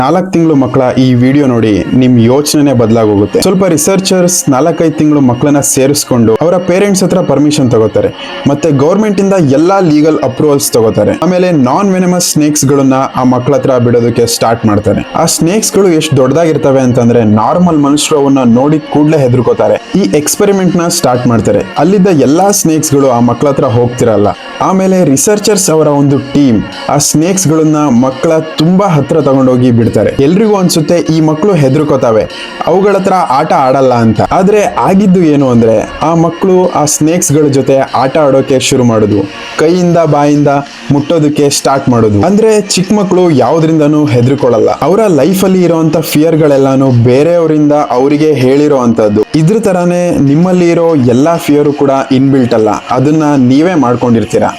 4 ತಿಂಗಳು ಮಕ್ಕಳ ಈ ವಿಡಿಯೋ ನೋಡಿ ನಿಮ್ ಯೋಚನೆ ಬದಲಾಗೋಗುತ್ತೆ. ಸ್ವಲ್ಪ ರಿಸರ್ಚರ್ಸ್ 4-5 ತಿಂಗಳು ಮಕ್ಕಳನ್ನ ಸೇರಿಸ್ಕೊಂಡು ಅವರ ಪೇರೆಂಟ್ಸ್ ಹತ್ರ ಪರ್ಮಿಷನ್ ತಗೋತಾರೆ, ಮತ್ತೆ ಗೌರ್ಮೆಂಟ್ ಇಂದ ಎಲ್ಲಾ ಲೀಗಲ್ ಅಪ್ರೂವಲ್ಸ್ ತಗೋತಾರೆ. ಆಮೇಲೆ ನಾನ್ ವೆನಮಸ್ ಸ್ನೇಕ್ಸ್ ಗಳನ್ನ ಆ ಮಕ್ಕಳ ಹತ್ರ ಬಿಡೋದಕ್ಕೆ ಸ್ಟಾರ್ಟ್ ಮಾಡ್ತಾರೆ. ಆ ಸ್ನೇಕ್ಸ್ ಗಳು ಎಷ್ಟು ದೊಡ್ಡದಾಗಿರ್ತವೆ ಅಂತಂದ್ರೆ ನಾರ್ಮಲ್ ಮನುಷ್ಯರು ಅವನ್ನ ನೋಡಿ ಕೂಡ್ಲೆ ಹೆದರ್ಕೋತಾರೆ. ಈ ಎಕ್ಸ್ಪೆರಿಮೆಂಟ್ ನ ಸ್ಟಾರ್ಟ್ ಮಾಡ್ತಾರೆ. ಅಲ್ಲಿದ್ದ ಎಲ್ಲಾ ಸ್ನೇಕ್ಸ್ ಗಳು ಆ ಮಕ್ಕಳ ಹತ್ರ ಹೋಗ್ತಿರಲ್ಲ. ಆಮೇಲೆ ರಿಸರ್ಚರ್ಸ್ ಅವರ ಒಂದು ಟೀಮ್ ಆ ಸ್ನೇಕ್ಸ್ ಗಳನ್ನ ಮಕ್ಕಳ ತುಂಬಾ ಹತ್ರ ತಗೊಂಡೋಗಿ ಬಿಡ್ತಾರೆ. ಎಲ್ರಿಗೂ ಅನ್ಸುತ್ತೆ ಈ ಮಕ್ಕಳು ಹೆದರ್ಕೋತಾವೆ, ಅವುಗಳ ಹತ್ರ ಆಟ ಆಡಲ್ಲ ಅಂತ. ಆದ್ರೆ ಆಗಿದ್ದು ಏನು ಅಂದ್ರೆ ಆ ಮಕ್ಕಳು ಆ ಸ್ನೇಕ್ಸ್ ಗಳ ಜೊತೆ ಆಟ ಆಡೋಕೆ ಶುರು ಮಾಡುದು, ಕೈಯಿಂದ ಬಾಯಿಂದ ಮುಟ್ಟೋದಕ್ಕೆ ಸ್ಟಾರ್ಟ್ ಮಾಡುದು. ಅಂದ್ರೆ ಚಿಕ್ಕ ಮಕ್ಕಳು ಯಾವ್ದ್ರಿಂದನೂ ಹೆದರ್ಕೊಳ್ಳಲ್ಲ. ಅವರ ಲೈಫ್ ಅಲ್ಲಿ ಇರುವಂತ ಫಿಯರ್ ಗಳೆಲ್ಲಾನು ಬೇರೆಯವರಿಂದ ಅವರಿಗೆ ಹೇಳಿರೋ ಅಂತದ್ದು. ಇದ್ರ ತರಾನೇ ನಿಮ್ಮಲ್ಲಿ ಇರೋ ಎಲ್ಲಾ ಫಿಯರು ಕೂಡ ಇನ್ಬಿಲ್ಟ್ ಅಲ್ಲ, ಅದನ್ನ ನೀವೇ ಮಾಡ್ಕೊಂಡಿರ್ತೀರಾ.